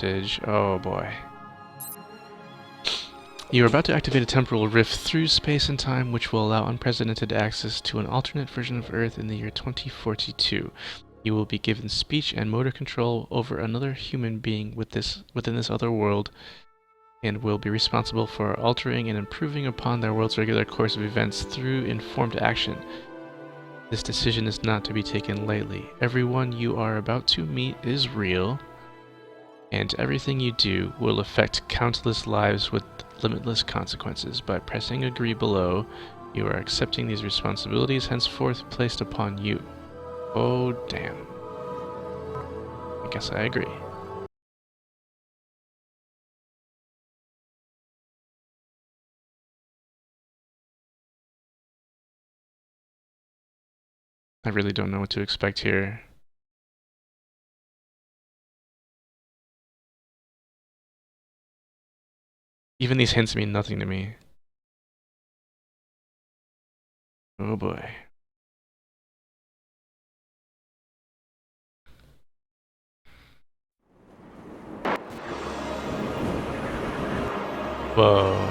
message. Oh boy. You are about to activate a temporal rift through space and time which will allow unprecedented access to an alternate version of Earth in the year 2042. You will be given speech and motor control over another human being within this other world and will be responsible for altering and improving upon their world's regular course of events through informed action. This decision is not to be taken lightly. Everyone you are about to meet is real, and everything you do will affect countless lives with limitless consequences. By pressing agree below, you are accepting these responsibilities henceforth placed upon you. Oh, damn. I guess I agree. I really don't know what to expect here. Even these hints mean nothing to me. Oh boy. Whoa.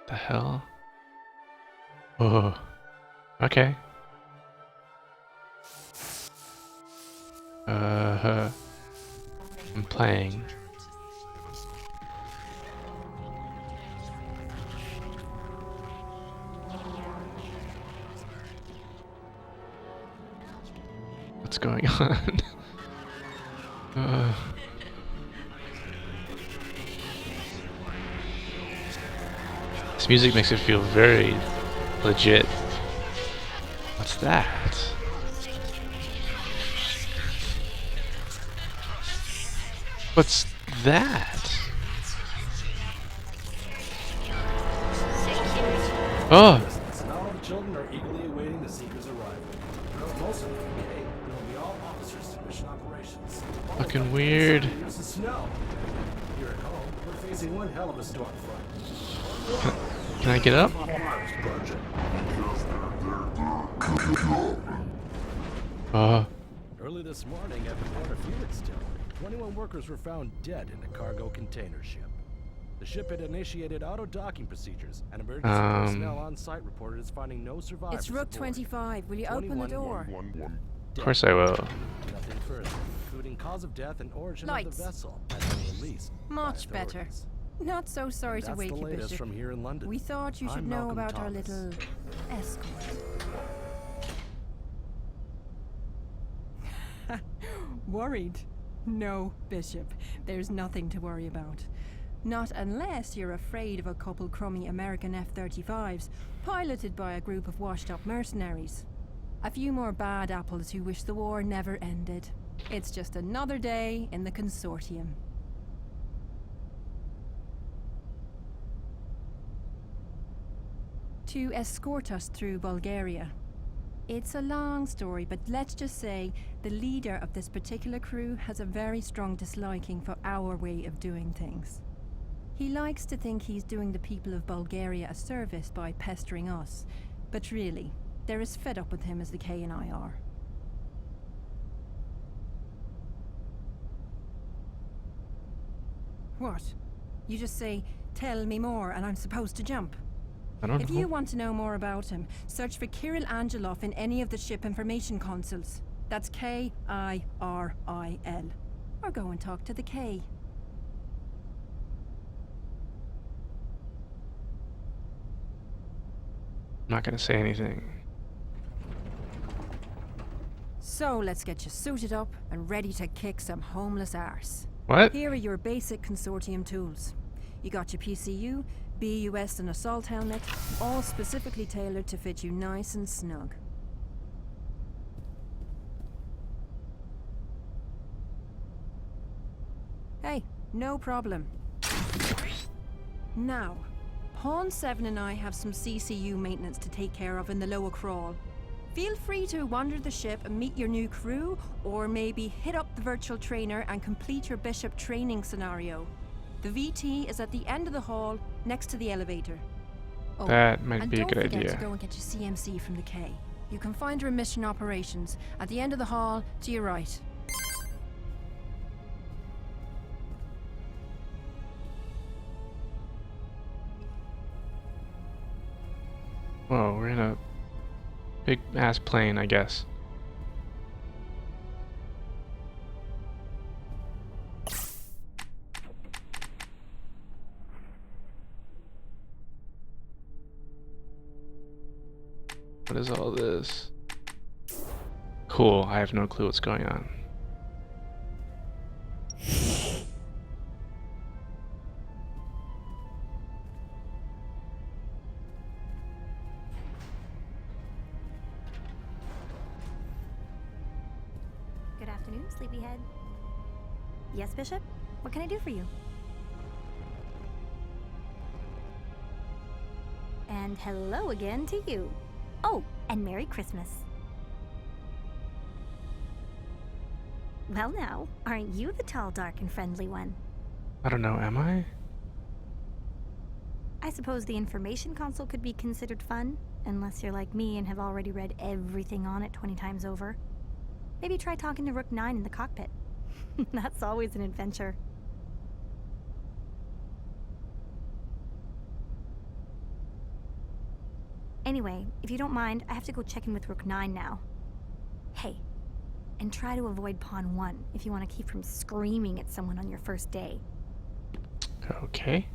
The hell? Oh. Okay. I'm playing. What's going on? This music makes it feel very legit. What's that? What's that? Oh! All the children are eagerly awaiting the seeker's arrival. Most of them gay, and will be all officers to mission operations. Fucking weird. Here's the snow. Here at home, we're facing one hell of a storm front. Can I get up? Early this morning at the port of Felixstowe, 21 workers were found dead in a cargo container ship. The ship had initiated auto-docking procedures, and emergency personnel on site reported as finding no survivors. It's Rook 25. Will you open the door? Of course I will. Nothing further, including cause of death and origin Lights. of the vessel, has been released. Much better. Not so sorry to That's wake the you, latest Bishop. from here in London. We thought you should I'm know Malcolm about our Thomas. little escort. Worried? No, Bishop. There's nothing to worry about. Not unless you're afraid of a couple crummy American F-35s, piloted by a group of washed-up mercenaries. A few more bad apples who wish the war never ended. It's just another day in the Consortium. To escort us through Bulgaria. It's a long story, but let's just say the leader of this particular crew has a very strong disliking for our way of doing things. He likes to think he's doing the people of Bulgaria a service by pestering us, but really, they're as fed up with him as the K and I are. What? You just say, "Tell me more," and I'm supposed to jump? I don't If know. you want to know more about him, search for Kirill Angelov in any of the ship information consoles. That's K-I-R-I-L. Or go and talk to the K. I'm not gonna say anything. So let's get you suited up and ready to kick some homeless arse. What? Here are your basic Consortium tools. You got your PCU, BUS and assault helmet, all specifically tailored to fit you nice and snug. Hey, no problem. Now, Pawn 7 and I have some CCU maintenance to take care of in the lower crawl. Feel free to wander the ship and meet your new crew, or maybe hit up the virtual trainer and complete your Bishop training scenario. The VT is at the end of the hall, next to the elevator. Oh, That might and be a don't good forget idea. to go and get your CMC from the K. You can find her in mission operations at the end of the hall to your right. Whoa, we're in a big ass plane, I guess. What is all this? Cool, I have no clue what's going on. Good afternoon, sleepyhead. Yes, Bishop? What can I do for you? And hello again to you. Oh, and Merry Christmas. Well now, aren't you the tall, dark, and friendly one? I don't know, am I? I suppose the information console could be considered fun, unless you're like me and have already read everything on it 20 times over. Maybe try talking to Rook 9 in the cockpit. That's always an adventure. Anyway, if you don't mind, I have to go check in with Rook 9 now. Hey, and try to avoid Pawn 1 if you want to keep from screaming at someone on your first day. Okay.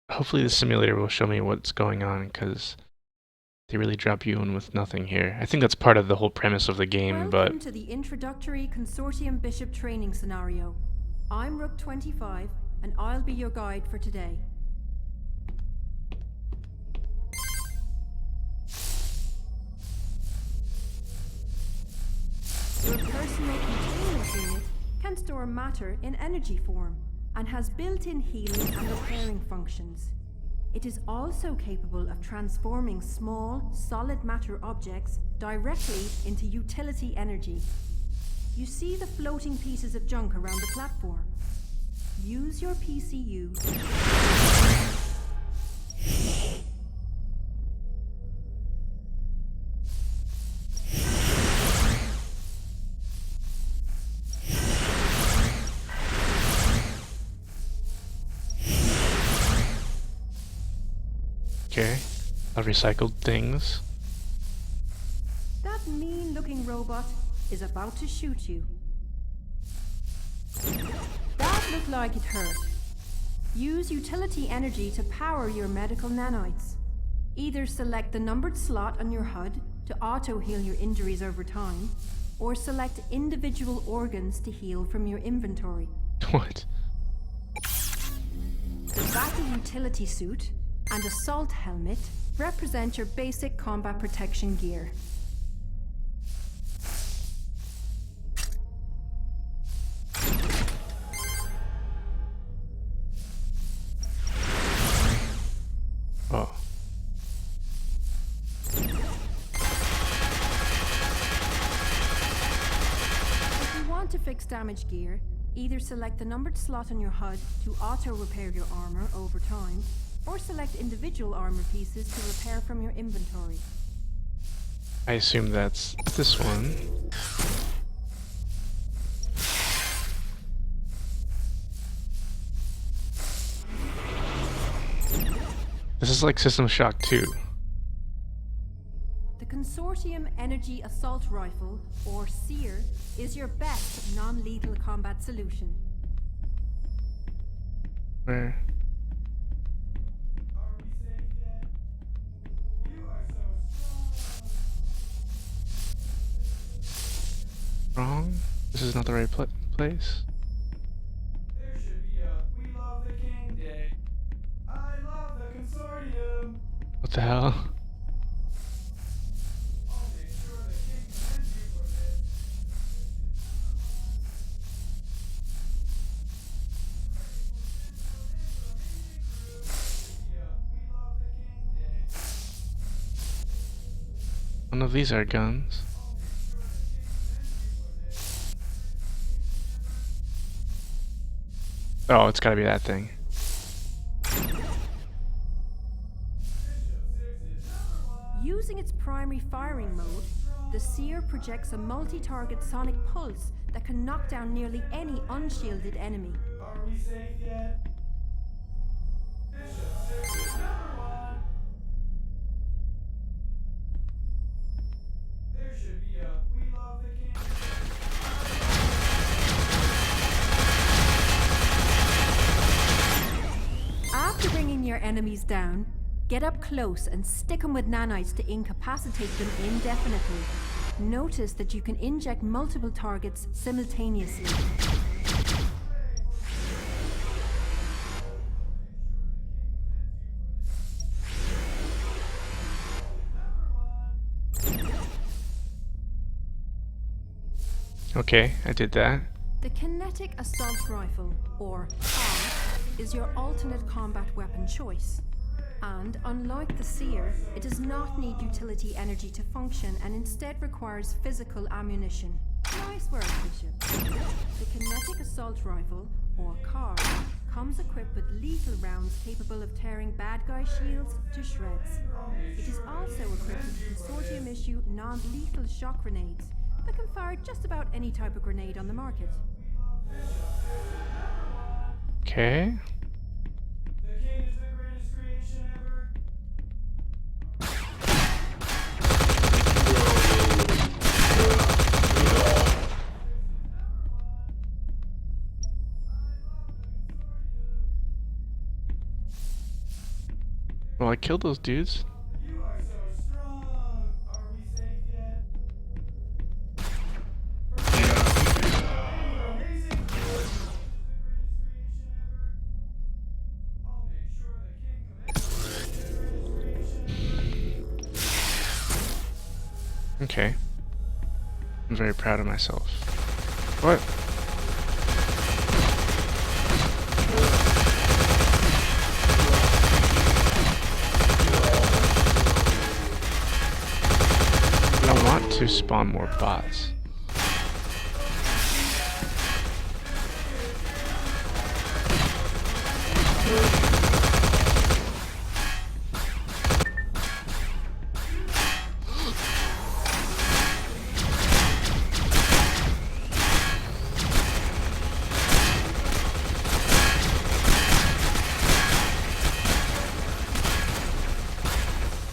Hopefully the simulator will show me what's going on, because they really drop you in with nothing here. I think that's part of the whole premise of the game, Welcome but to the introductory Consortium Bishop training scenario. I'm Rook 25, and I'll be your guide for today. Your personal containment unit can store matter in energy form and has built-in healing and repairing functions. It is also capable of transforming small, solid matter objects directly into utility energy. You see the floating pieces of junk around the platform. Use your PCU. okay. I've recycled things. That mean-looking robot is about to shoot you. That looked like it hurt. Use utility energy to power your medical nanites. Either select the numbered slot on your HUD to auto-heal your injuries over time, or select individual organs to heal from your inventory. What? The battle utility suit and assault helmet represent your basic combat protection gear. Oh. If you want to fix damaged gear, either select the numbered slot on your HUD to auto-repair your armor over time, or select individual armor pieces to repair from your inventory. I assume that's this one. This is like System Shock 2. The Consortium Energy Assault Rifle, or SEER, is your best non-lethal combat solution. Where? Are we safe yet? You are so strong. Wrong? This is not the right place? There should be a We Love the King Day. I love the Consortium. What the hell? I'll make sure the King commends you for this. One of these are guns. Oh, it's gotta be that thing. Using its primary firing mode, the Seer projects a multi-target sonic pulse that can knock down nearly any unshielded enemy. Are we safe yet? Bishop 6 is number 1. There should be a We Love the King. After bringing your enemies down, get up close and stick them with nanites to incapacitate them indefinitely. Notice that you can inject multiple targets simultaneously. Okay, I did that. The Kinetic Assault Rifle, or CAR, is your alternate combat weapon choice. And unlike the Seer, it does not need utility energy to function and instead requires physical ammunition. Nice work, Bishop. The Kinetic Assault Rifle, or CAR, comes equipped with lethal rounds capable of tearing bad guy shields to shreds. It is also equipped with Consortium issue non-lethal shock grenades that can fire just about any type of grenade on the market. Okay. The king is the greatest creation ever. Well, I killed those dudes. You are so strong. Are we safe yet? You're amazing. The greatest creation ever. I'll make sure the king commands the greatest creation ever. Okay. I'm very proud of myself. What? I want to spawn more bots.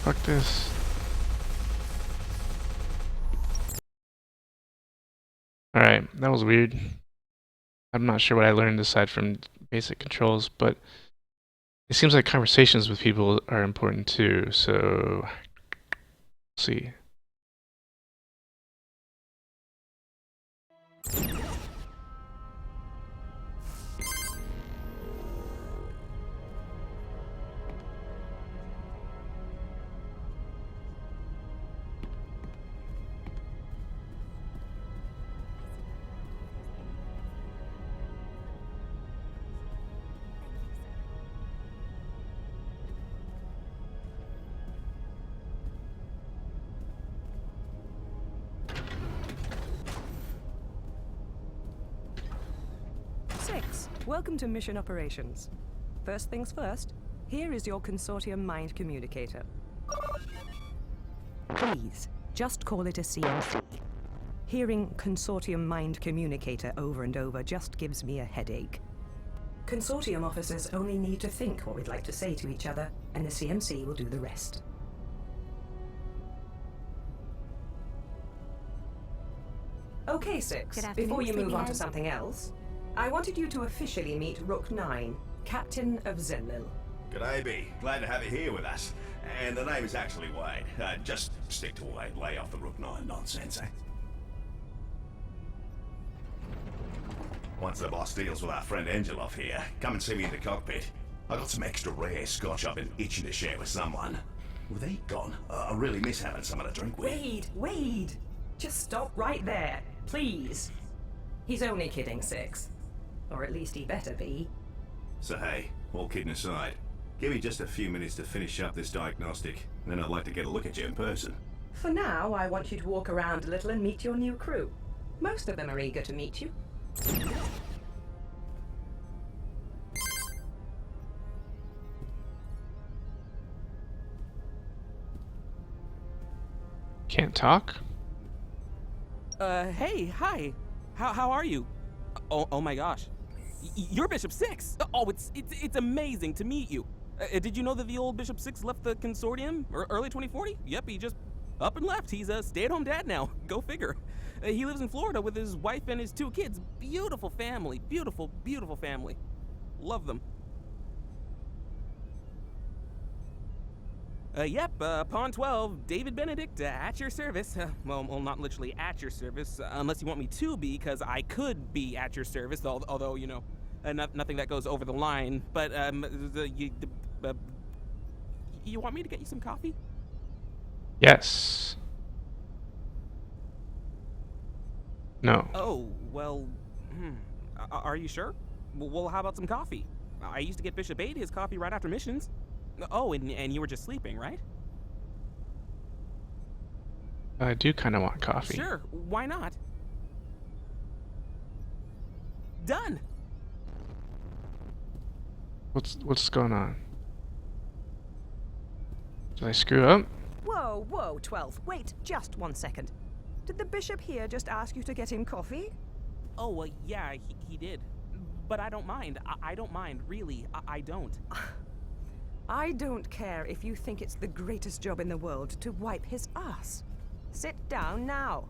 Fuck this. Alright, that was weird. I'm not sure what I learned aside from basic controls, but it seems like conversations with people are important too, so let's see. Welcome to Mission Operations. First things first, here is your Consortium Mind Communicator. Please, just call it a CMC. Hearing Consortium Mind Communicator over and over just gives me a headache. Consortium officers only need to think what we'd like to say to each other, and the CMC will do the rest. Okay, Six, Good afternoon, before you move on to sleepyhead. something else, I wanted you to officially meet Rook 9, Captain of Zenlil. G'day, B. Glad to have you here with us. And the name is actually Wade. Just stick to Wade. Lay off the Rook 9 nonsense, eh? Once the boss deals with our friend Angelov here, come and see me in the cockpit. I got some extra rare scotch I've been itching to share with someone. With he gone, I really miss having someone to drink with. Wade! Just stop right there, please. He's only kidding, Six. Or at least he better be. So hey, all kidding aside, give me just a few minutes to finish up this diagnostic, then I'd like to get a look at you in person. For now, I want you to walk around a little and meet your new crew. Most of them are eager to meet you. Can't talk? Hey, hi. How are you? Oh my gosh. You're Bishop Six. Oh, it's amazing to meet you. Did you know that the old Bishop Six left the consortium early 2040? Yep, he just up and left. He's a stay-at-home dad now. Go figure. He lives in Florida with his wife and his 2 kids. Beautiful family. Beautiful, beautiful family. Love them. Yep, Pawn 12, David Benedict, at your service. Well, not literally at your service, unless you want me to be, because I could be at your service, although, you know, nothing that goes over the line. But, you want me to get you some coffee? Yes. No. Oh, well, are you sure? Well, how about some coffee? I used to get Bishop 8 his coffee right after missions. Oh, and you were just sleeping, right? I do kind of want coffee. Sure, why not? Done! What's going on? Did I screw up? Whoa, 12. Wait just 1 second. Did the bishop here just ask you to get him coffee? Oh, well, yeah, he did. But I don't mind. I don't mind, really. I don't. I don't care if you think it's the greatest job in the world to wipe his ass. Sit down now.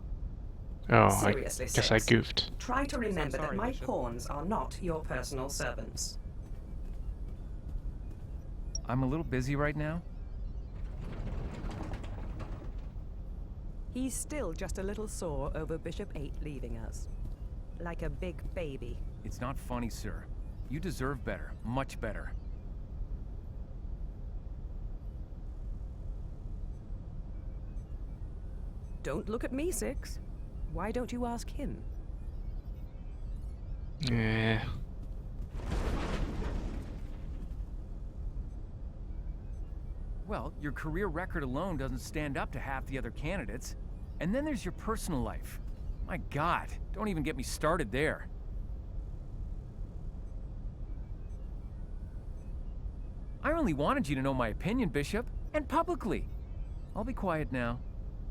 Oh, Seriously, I guess I Six. goofed. Try to remember sorry, that my Bishop. pawns are not your personal servants. I'm a little busy right now. He's still just a little sore over Bishop 8 leaving us. Like a big baby. It's not funny, sir. You deserve better. Much better. Don't look at me, Six. Why don't you ask him? Yeah. Well, your career record alone doesn't stand up to half the other candidates. And then there's your personal life. My God, don't even get me started there. I only wanted you to know my opinion, Bishop, and publicly. I'll be quiet now.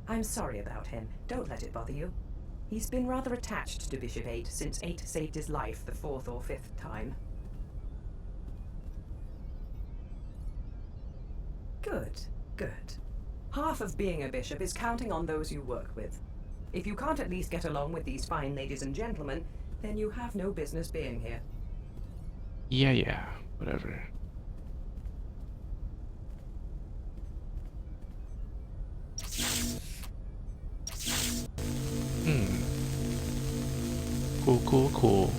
I'm sorry about him. Don't let it bother you. He's been rather attached to Bishop 8 since 8 saved his life the 4th or 5th time. Good. Half of being a bishop is counting on those you work with. If you can't at least get along with these fine ladies and gentlemen, then you have no business being here. Yeah, whatever. Cool.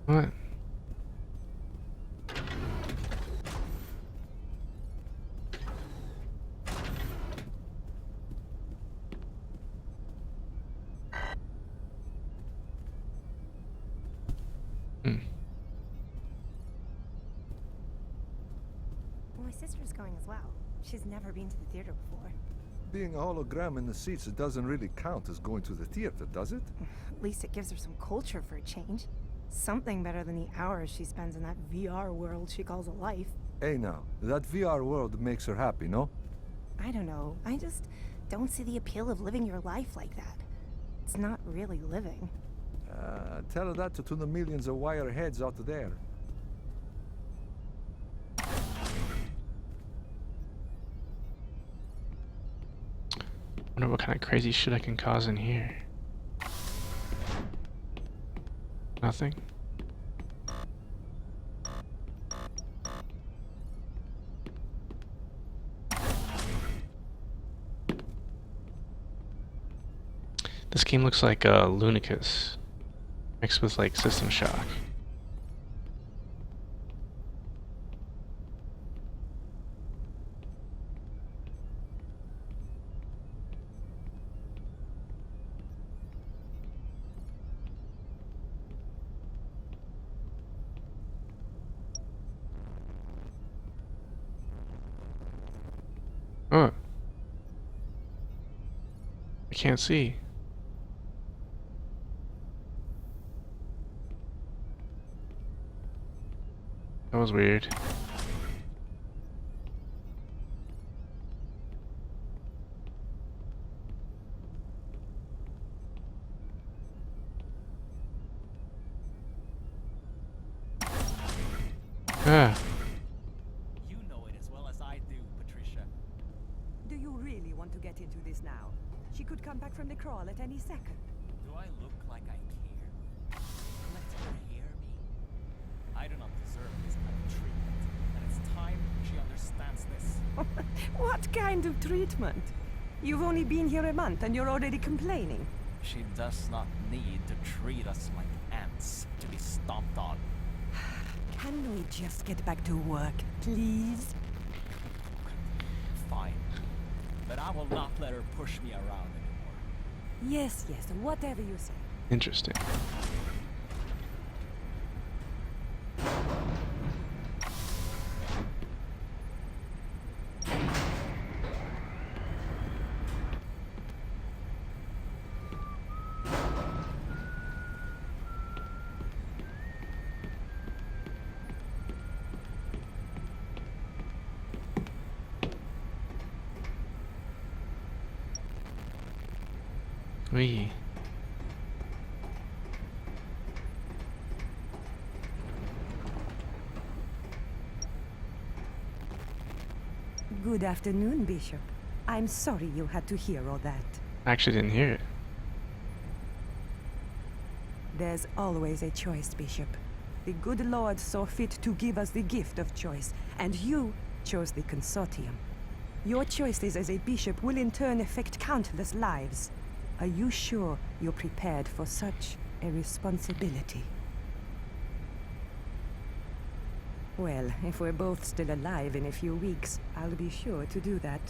What? My sister's going as well. She's never been to the theater before. Being a hologram in the seats, it doesn't really count as going to the theater, does it? At least it gives her some culture for a change. Something better than the hours she spends in that VR world she calls a life. Hey now, that VR world makes her happy, no? I don't know. I just don't see the appeal of living your life like that. It's not really living. Tell her that to the millions of wire heads out there. Wonder what kind of crazy shit I can cause in here. Nothing? This game looks like Lunicus mixed with like System Shock. can't see. That was weird. Ah. You know it as well as I do, Patricia. Do you really want to get into this now? She could come back from the crawl at any second. Do I look like I care? Let her hear me. I do not deserve this kind of treatment, and it's time she understands this. What kind of treatment? You've only been here a month and you're already complaining. She does not need to treat us like ants to be stomped on. Can we just get back to work, please? Fine. But I will not let her push me around anymore. Yes, yes, whatever you say. Interesting. Wee. Good afternoon, Bishop. I'm sorry you had to hear all that. I actually didn't hear it. There's always a choice, Bishop. The good Lord saw fit to give us the gift of choice, and you chose the Consortium. Your choices as a bishop will in turn affect countless lives. Are you sure you're prepared for such a responsibility? Well, if we're both still alive in a few weeks, I'll be sure to do that.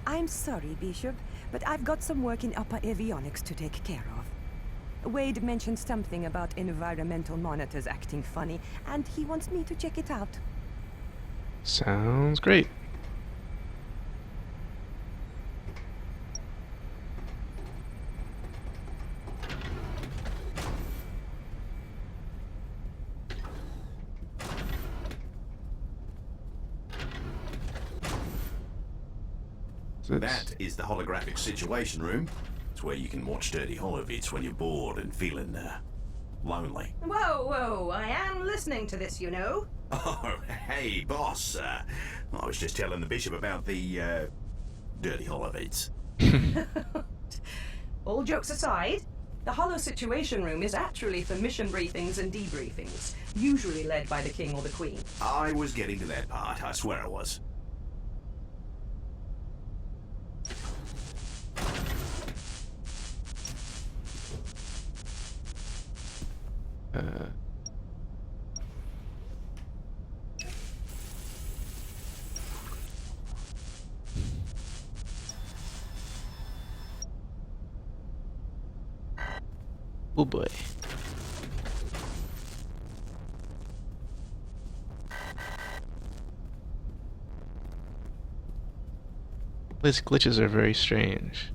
I'm sorry, Bishop, but I've got some work in upper avionics to take care of. Wade mentioned something about environmental monitors acting funny, and he wants me to check it out. Sounds great. That is the holographic situation room. It's where you can watch Dirty Holovitz when you're bored and feeling lonely. Whoa, whoa, I am listening to this, you know. Oh, hey, boss. I was just telling the bishop about the Dirty Holovitz. All jokes aside, the Hollow Situation Room is actually for mission briefings and debriefings, usually led by the King or the Queen. I was getting to that part, I swear I was. Oh boy. These glitches are very strange.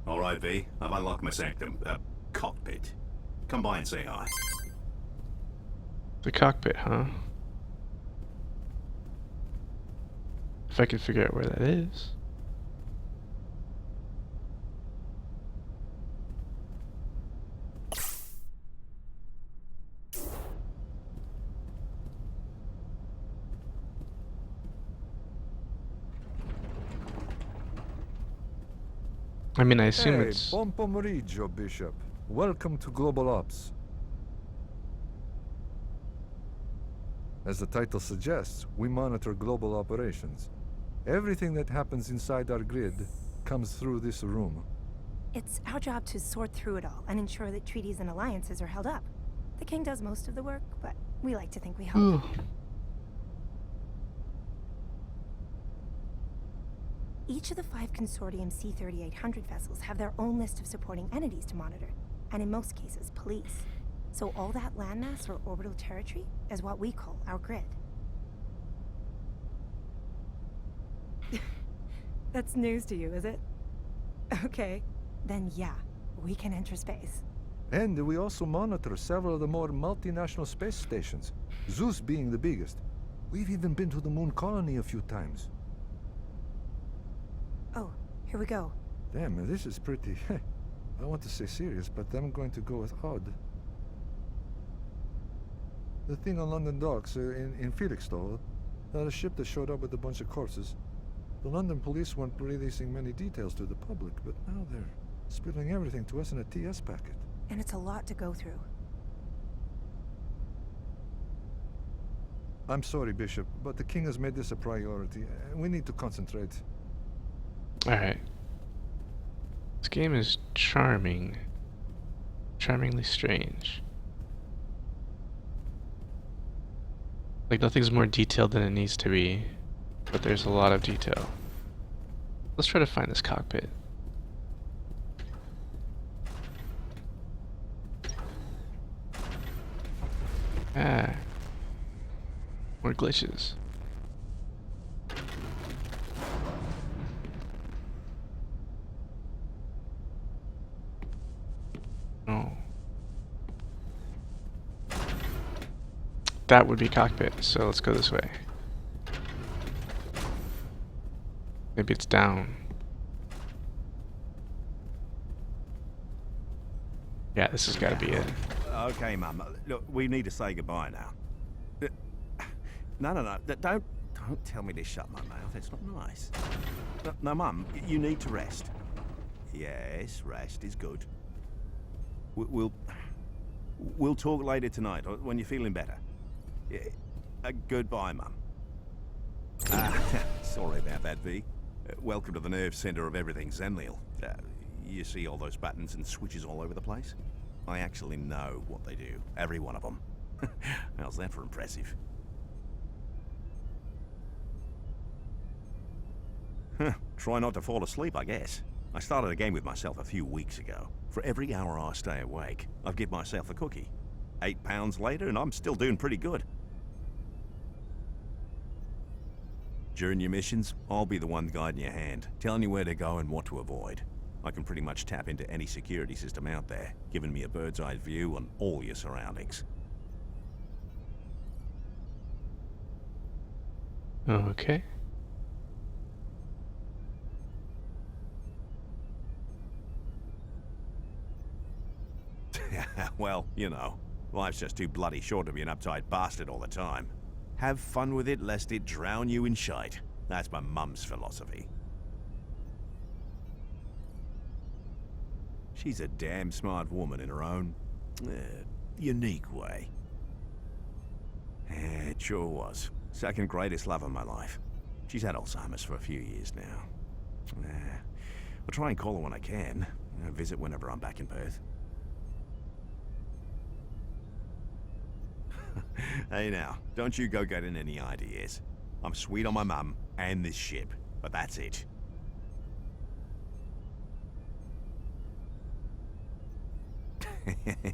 All right, V. I've unlocked my sanctum. Cockpit. Come by and say hi. The cockpit, huh? If I could figure out where that is. I mean, I assume Hey, it's... buon pomeriggio, Bishop. Welcome to Global Ops. As the title suggests, we monitor global operations. Everything that happens inside our grid comes through this room. It's our job to sort through it all and ensure that treaties and alliances are held up. The King does most of the work, but we like to think we help. Each of the 5 Consortium C-3800 vessels have their own list of supporting entities to monitor, and in most cases, police. So all that landmass or orbital territory is what we call our grid. That's news to you, is it? Okay, then yeah, we can enter space. And we also monitor several of the more multinational space stations, Zeus being the biggest. We've even been to the moon colony a few times. Oh, here we go. Damn, this is pretty... I want to say serious, but I'm going to go with odd. The thing on London docks in Felixstowe, a ship that showed up with a bunch of corpses. The London police weren't releasing many details to the public, but now they're spilling everything to us in a TS packet. And it's a lot to go through. I'm sorry, Bishop, but the King has made this a priority. We need to concentrate. Alright. This game is charming. Charmingly strange. Like, nothing's more detailed than it needs to be, but there's a lot of detail. Let's try to find this cockpit. Ah. More glitches. Oh. That would be cockpit, so let's go this way. Maybe it's down. Yeah, this has got to be it. Okay, Mum. Look, we need to say goodbye now. No. Don't tell me to shut my mouth. It's not nice. No, Mum. You need to rest. Yes, rest is good. We'll talk later tonight when you're feeling better. Yeah. Goodbye, Mum. Sorry about that, V. Welcome to the nerve center of everything Zenlial. You see all those buttons and switches all over the place? I actually know what they do. Every one of them. How's that for impressive? Try not to fall asleep, I guess. I started a game with myself a few weeks ago. For every hour I stay awake, I've given myself a cookie. 8 pounds later, and I'm still doing pretty good. During your missions, I'll be the one guiding your hand, telling you where to go and what to avoid. I can pretty much tap into any security system out there, giving me a bird's-eye view on all your surroundings. Okay. Well, you know, life's just too bloody short to be an uptight bastard all the time. Have fun with it lest it drown you in shite. That's my mum's philosophy. She's a damn smart woman in her own, unique way. It sure was. Second greatest love of my life. She's had Alzheimer's for a few years now. I'll try and call her when I can. Visit whenever I'm back in Perth. Hey now, don't you go getting any ideas. I'm sweet on my mum and this ship, but that's it.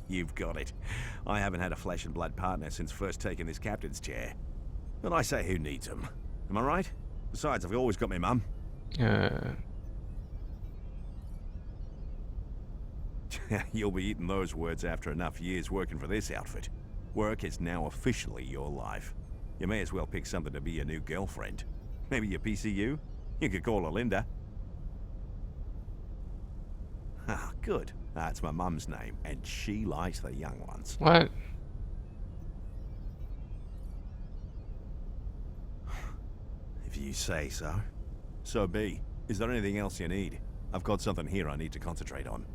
You've got it. I haven't had a flesh and blood partner since first taking this captain's chair. But I say, who needs them? Am I right? Besides, I've always got my mum. You'll be eating those words after enough years working for this outfit. Work is now officially your life. You may as well pick something to be your new girlfriend. Maybe your PCU? You could call her Linda. Ah, good. That's my mum's name, and she likes the young ones. What? If you say so. So be. Is there anything else you need? I've got something here I need to concentrate on.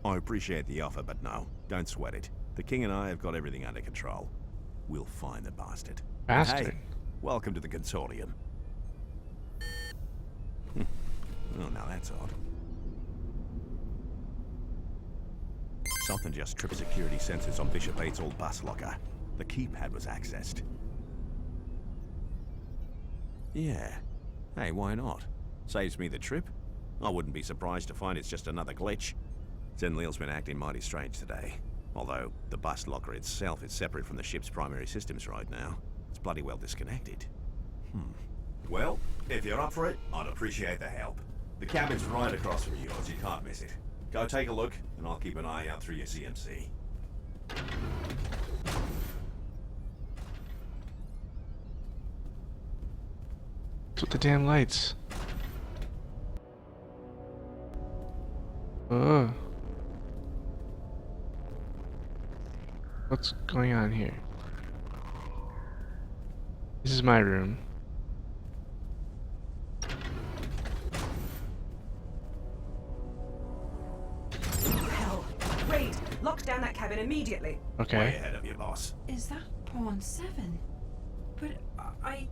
I appreciate the offer, but no, don't sweat it. The King and I have got everything under control. We'll find the bastard. Bastard? Hey, welcome to the Consortium. Oh, now that's odd. Something just tripped security sensors on Bishop 8's old bus locker. The keypad was accessed. Yeah, Hey, why not? Saves me the trip. I wouldn't be surprised to find it's just another glitch. Zenlil's been acting mighty strange today. Although the bus locker itself is separate from the ship's primary systems right now. It's bloody well disconnected. Well, if you're up for it, I'd appreciate the help. The cabin's right across from yours, you can't miss it. Go take a look, and I'll keep an eye out through your CMC. What's with the damn lights? Oh. What's going on here? This is my room. Hell. Wait! Lock down that cabin immediately. Okay. Way ahead of you, boss. Is that pawn 7? But I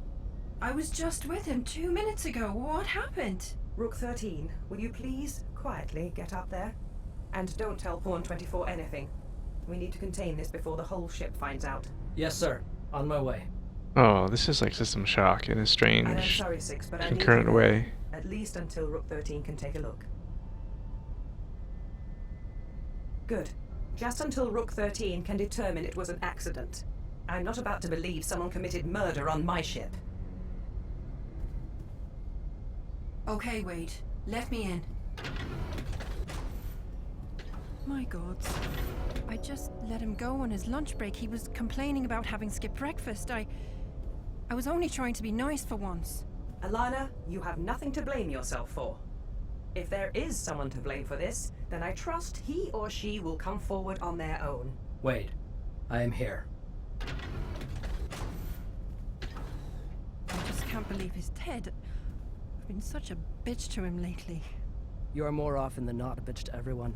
was just with him 2 minutes ago. What happened? Rook 13, will you please quietly get up there? And don't tell Pawn 24 anything. We need to contain this before the whole ship finds out. Yes, sir. On my way. Oh, this is like System Shock in a And I'm strange, sorry, Six, but I need concurrent you way. at least until Rook 13 can take a look. Good. Just until Rook 13 can determine it was an accident. I'm not about to believe someone committed murder on my ship. Okay, Wade. Let me in. My God. I just let him go on his lunch break. He was complaining about having skipped breakfast. I was only trying to be nice for once. Alana, you have nothing to blame yourself for. If there is someone to blame for this, then I trust he or she will come forward on their own. Wade, I am here. I just can't believe he's dead. I've been such a bitch to him lately. You're more often than not a bitch to everyone.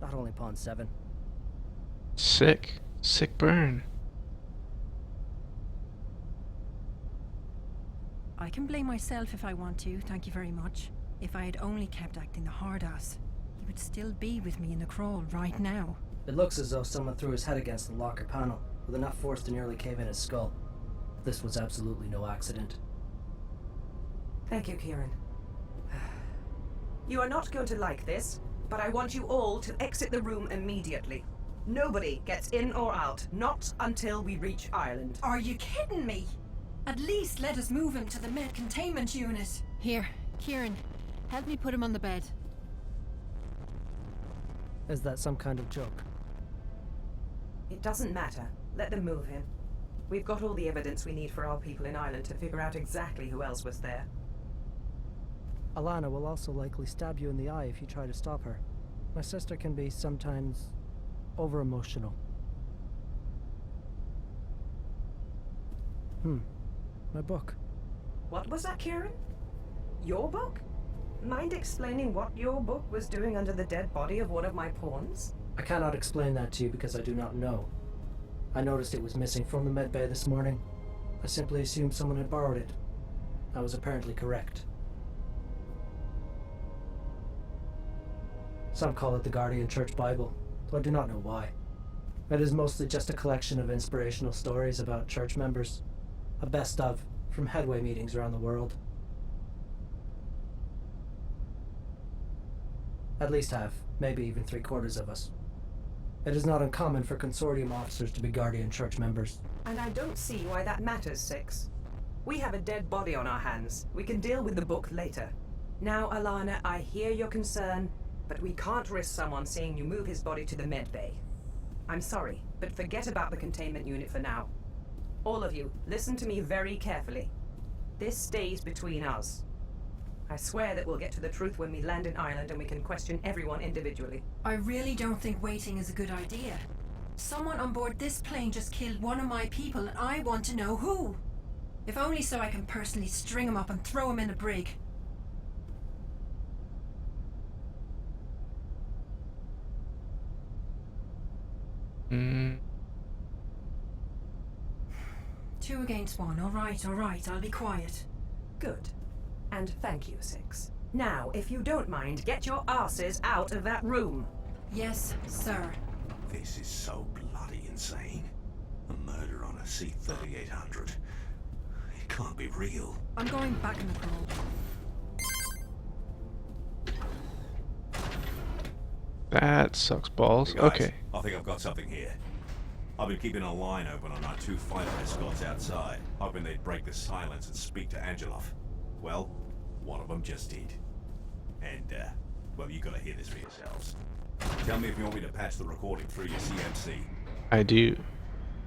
Not only Pawn 7. Sick. Sick burn. I can blame myself if I want to, thank you very much. If I had only kept acting the hard ass, he would still be with me in the crawl right now. It looks as though someone threw his head against the locker panel, with enough force to nearly cave in his skull. This was absolutely no accident. Thank you, Kieran. You are not going to like this, but I want you all to exit the room immediately. Nobody gets in or out, not until we reach Ireland. Are you kidding me? At least let us move him to the med containment unit. Here, Kieran, help me put him on the bed. Is that some kind of joke? It doesn't matter. Let them move him. We've got all the evidence we need for our people in Ireland to figure out exactly who else was there. Alana will also likely stab you in the eye if you try to stop her. My sister can be sometimes over-emotional. My book. What was that, Kieran? Your book? Mind explaining what your book was doing under the dead body of one of my pawns? I cannot explain that to you because I do not know. I noticed it was missing from the med bay this morning. I simply assumed someone had borrowed it. I was apparently correct. Some call it the Guardian Church Bible, though I do not know why. It is mostly just a collection of inspirational stories about church members. A best of from headway meetings around the world. At least half, maybe even 3/4 of us. It is not uncommon for Consortium officers to be Guardian Church members. And I don't see why that matters, Six. We have a dead body on our hands. We can deal with the book later. Now, Alana, I hear your concern, but we can't risk someone seeing you move his body to the med bay. I'm sorry, but forget about the containment unit for now. All of you, listen to me very carefully. This stays between us. I swear that we'll get to the truth when we land in Ireland and we can question everyone individually. I really don't think waiting is a good idea. Someone on board this plane just killed one of my people and I want to know who. If only so I can personally string him up and throw him in the brig. Two against one. All right, I'll be quiet. Good. And thank you, Six. Now, if you don't mind, get your asses out of that room. Yes, sir. This is so bloody insane. A murder on a C-3800. It can't be real. I'm going back in the crawl. That sucks balls. Hey guys, Okay. I think I've got something here. I've been keeping a line open on our 2 fighter escorts outside, hoping they'd break the silence and speak to Angelov. Well, one of them just did. And, well, you gotta hear this for yourselves. Tell me if you want me to patch the recording through your CMC. I do.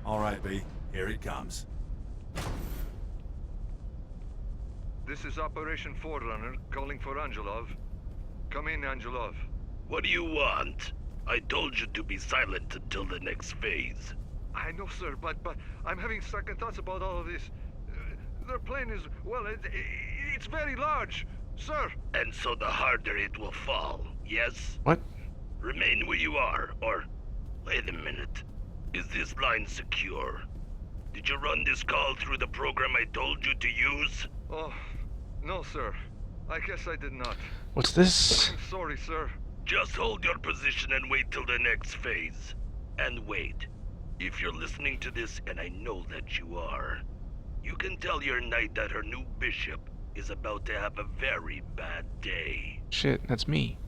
Alright, B. Here it comes. This is Operation Forerunner, calling for Angelov. Come in, Angelov. What do you want? I told you to be silent until the next phase. I know, sir, but I'm having second thoughts about all of this. Their plane is, well, it's very large, sir. And so the harder it will fall, yes? What? Remain where you are, or... Wait a minute. Is this line secure? Did you run this call through the program I told you to use? Oh, no, sir. I guess I did not. What's this? I'm sorry, sir. Just hold your position and wait till the next phase. And wait. If you're listening to this, and I know that you are, you can tell your knight that her new bishop is about to have a very bad day. Shit, that's me.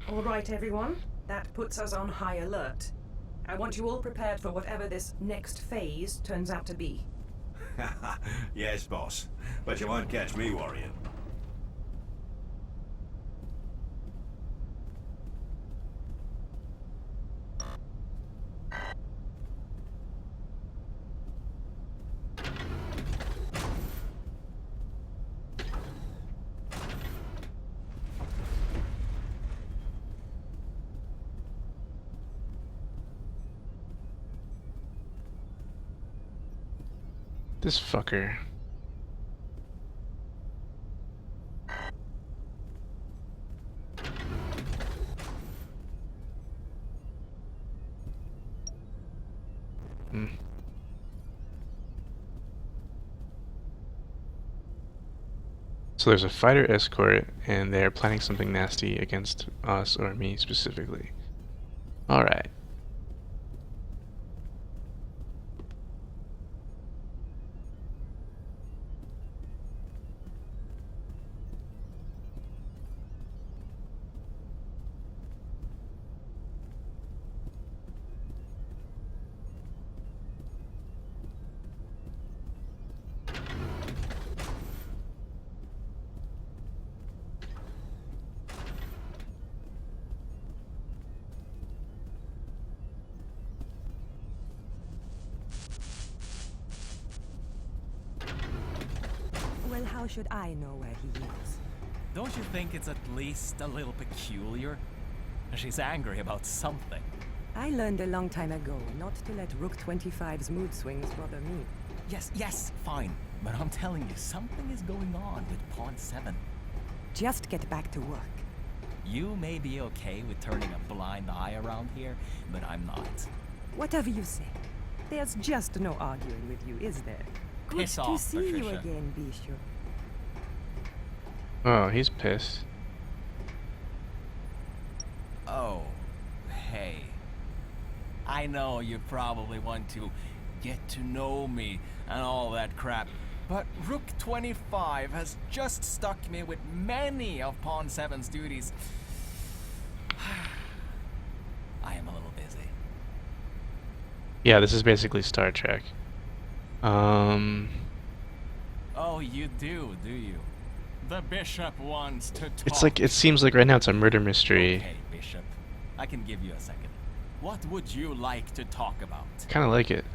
All right, everyone. That puts us on high alert. I want you all prepared for whatever this next phase turns out to be. Yes, boss. But you won't catch me worrying. This fucker. So there's a fighter escort, and they're planning something nasty against us, or me specifically. Alright. Well, how should I know where he is? Don't you think it's at least a little peculiar? She's angry about something. I learned a long time ago not to let Rook 25's mood swings bother me. Yes, fine. But I'm telling you, something is going on with Pawn 7. Just get back to work. You may be okay with turning a blind eye around here, but I'm not. Whatever you say. There's just no arguing with you, is there? Good Piss to off, see you Patricia. again, Bishop. Oh, he's pissed. Oh, hey. I know you probably want to get to know me and all that crap, but Rook 25 has just stuck me with many of Pawn 7's duties. I am a little busy. Yeah, this is basically Star Trek. Oh, you do you? The Bishop wants to talk. It's like, it seems like right now it's a murder mystery. Okay, Bishop. I can give you a second. What would you like to talk about? Kinda like it.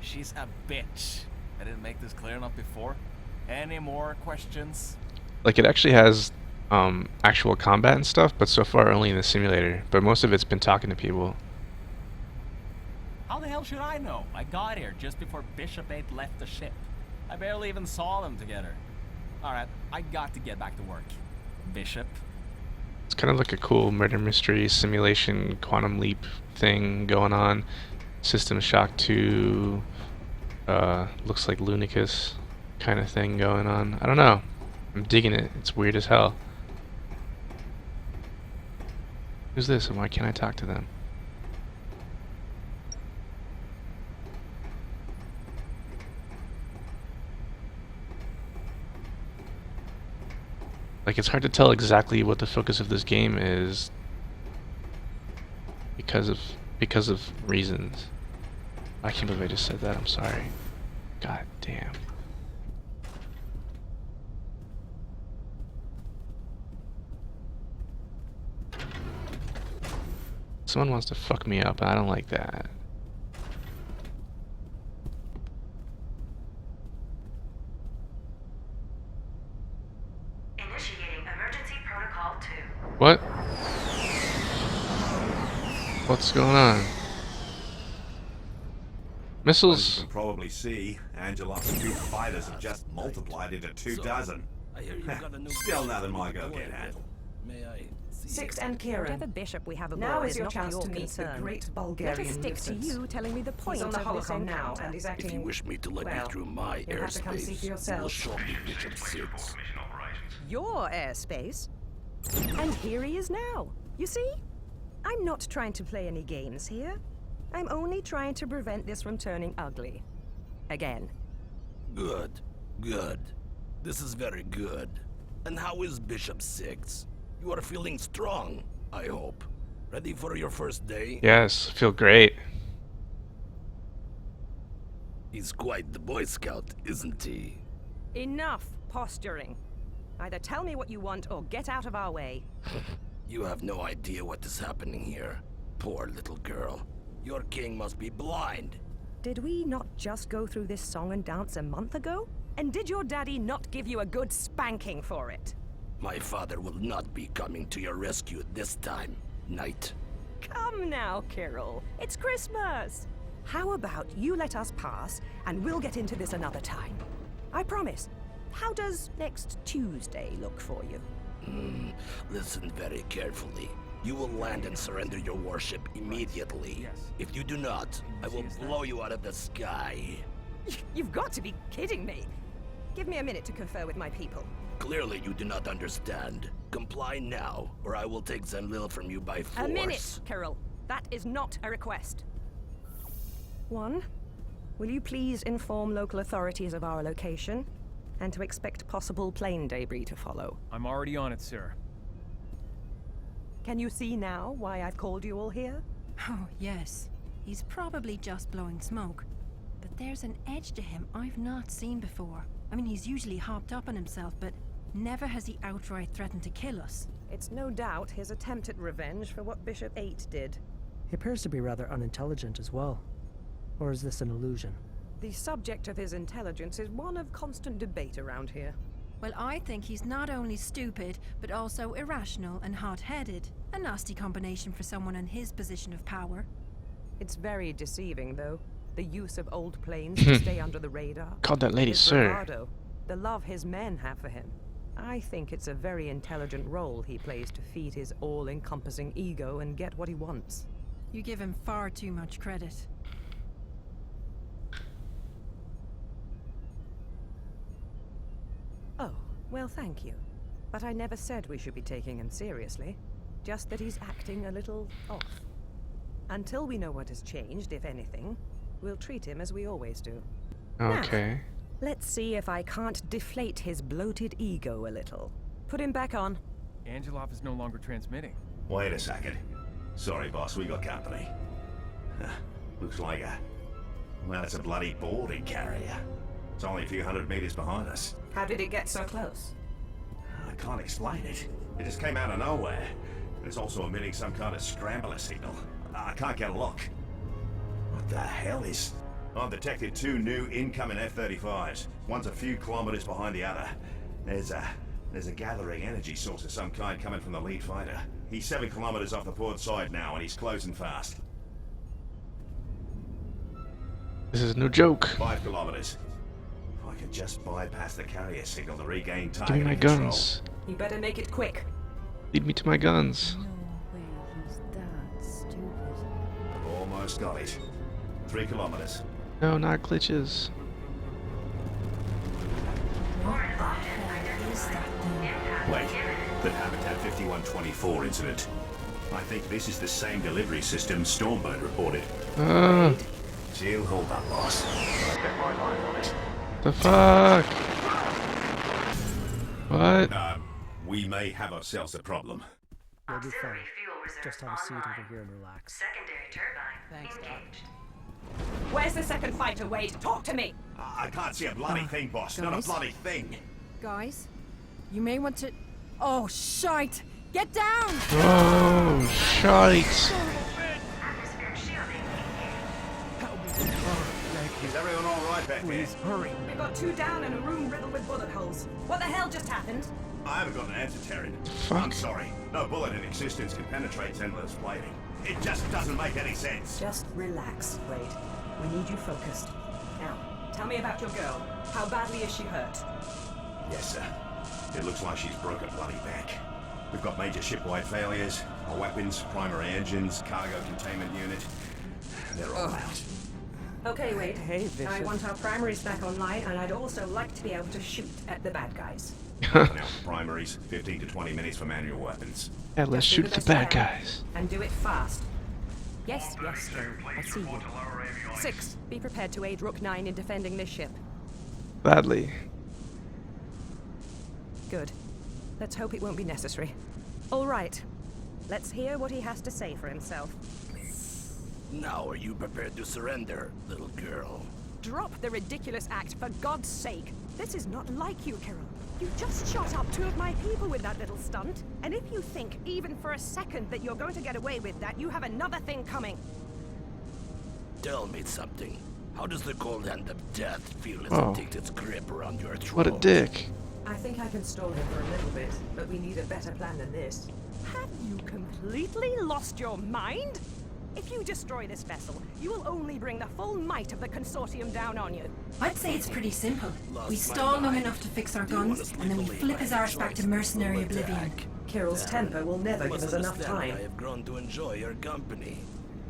She's a bitch. I didn't make this clear enough before. Any more questions? Like, it actually has actual combat and stuff, but so far only in the simulator. But most of it's been talking to people. How the hell should I know? I got here just before Bishop 8 left the ship. I barely even saw them together. Alright, I got to get back to work. Bishop? It's kind of like a cool murder mystery simulation quantum leap thing going on. System Shock 2, looks like Lunicus kind of thing going on. I don't know. I'm digging it. It's weird as hell. Who's this and why can't I talk to them? Like, it's hard to tell exactly what the focus of this game is because of reasons. I can't believe I just said that. I'm sorry. God damn. Someone wants to fuck me up, and I don't like that. Initiating emergency protocol 2. What? What's going on? Missiles. As you can probably see, Angelov's 2 fighters have just multiplied into 24. I hear you got a new Still nothing my girl can't handle. May I see Six it? and Kieran. Whatever bishop we have aboard Now is is your not chance your to meet concern. the great Let Bulgarian us stick to nuisance. you telling me the point He's on the of this holocron now encounter. and is acting. If you wish me to let well, you through my you'll have to come see for airspace, you will yourself. show me Bishop 6. Your airspace? And here he is now. You see? I'm not trying to play any games here. I'm only trying to prevent this from turning ugly. Again. Good. Good. This is very good. And how is Bishop 6? You are feeling strong, I hope. Ready for your first day? Yes, I feel great. He's quite the Boy Scout, isn't he? Enough posturing. Either tell me what you want or get out of our way. You have no idea what is happening here. Poor little girl. Your king must be blind. Did we not just go through this song and dance a month ago? And did your daddy not give you a good spanking for it? My father will not be coming to your rescue this time, Knight. Come now, Kirill. It's Christmas. How about you let us pass, and we'll get into this another time? I promise. How does next Tuesday look for you? Listen very carefully. You will land and surrender your warship immediately. If you do not, I will blow you out of the sky. You've got to be kidding me. Give me a minute to confer with my people. Clearly you do not understand. Comply now, or I will take Zenlil from you by force. A minute, Kirill. That is not a request. 1. Will you please inform local authorities of our location, and to expect possible plane debris to follow? I'm already on it, sir. Can you see now why I've called you all here? Oh, yes. He's probably just blowing smoke. But there's an edge to him I've not seen before. I mean, he's usually hopped up on himself, but never has he outright threatened to kill us. It's no doubt his attempt at revenge for what Bishop 8 did. He appears to be rather unintelligent as well. Or is this an illusion? The subject of his intelligence is one of constant debate around here. Well, I think he's not only stupid, but also irrational and hot-headed. A nasty combination for someone in his position of power. It's very deceiving, though. The use of old planes to stay under the radar. Called that lady His sir. bravado, the love his men have for him. I think it's a very intelligent role he plays to feed his all-encompassing ego and get what he wants. You give him far too much credit. Oh, well, thank you. But I never said we should be taking him seriously. Just that he's acting a little off. Until we know what has changed, if anything, we'll treat him as we always do. Okay. Now, let's see if I can't deflate his bloated ego a little. Put him back on. Angelov is no longer transmitting. Wait a second. Sorry, boss, we got company. Looks like well, it's a bloody boarding carrier. It's only a few hundred meters behind us. How did it get so close? I can't explain it. It just came out of nowhere. It's also emitting some kind of scrambler signal. I can't get a look. What the hell is... I've detected 2 new incoming F-35s. One's a few kilometers behind the other. There's a gathering energy source of some kind coming from the lead fighter. He's 7 kilometers off the port side now, and he's closing fast. This is no joke. 5 kilometers. If I could just bypass the carrier signal to regain target Give me my control. guns. You better make it quick. Lead me to my guns. No way he's that stupid. I've almost got it. 3 kilometers. No, not glitches. What the hell is that thing? Wait, the Habitat 5124 incident. I think this is the same delivery system Stormbird reported. She'll hold up, boss. I've got my line on it. The fuck? What? we may have ourselves a problem. You'll be fine. Just have a seat over here and relax. Secondary turbine engaged. Where's the second fighter, Wade? Talk to me! I can't see a bloody thing, boss. Not a bloody thing. Guys, you may want to... Oh, shite! Get down! Oh, shite! Is everyone all right back there? Hurry. We've got 2 down and a room riddled with bullet holes. What the hell just happened? I haven't got an answer, Terran. Fuck. I'm sorry. No bullet in existence can penetrate Zenler's plating. It just doesn't make any sense. Just relax, Wade. We need you focused. Now, tell me about your girl. How badly is she hurt? Yes, sir. It looks like she's broke her bloody back. We've got major ship-wide failures. Our weapons, primary engines, cargo containment unit. They're all out. Okay, Wade. Hey, Bishop. I want our primaries back online, and I'd also like to be able to shoot at the bad guys. Now for primaries, 15 to 20 minutes for manual weapons. Yeah, let's Just do shoot the best you bad can, guys. And do it fast. Yes, Joe. I see you. 6, be prepared to aid Rook 9 in defending this ship. Gladly. Good. Let's hope it won't be necessary. All right. Let's hear what he has to say for himself. Now are you prepared to surrender, little girl? Drop the ridiculous act, for God's sake. This is not like you, Carol. You just shot up 2 of my people with that little stunt. And if you think, even for a second, that you're going to get away with that, you have another thing coming. Tell me something. How does the cold hand of death feel as Oh. it takes its grip around your throat? What a dick. I think I can stall him for a little bit, but we need a better plan than this. Have you completely lost your mind? If you destroy this vessel, you will only bring the full might of the Consortium down on you. I'd say it's pretty simple. We stall long enough to fix our guns, and then we flip his arse back to mercenary oblivion. Kirill's temper will never give us enough Understand time. I have grown to enjoy your company.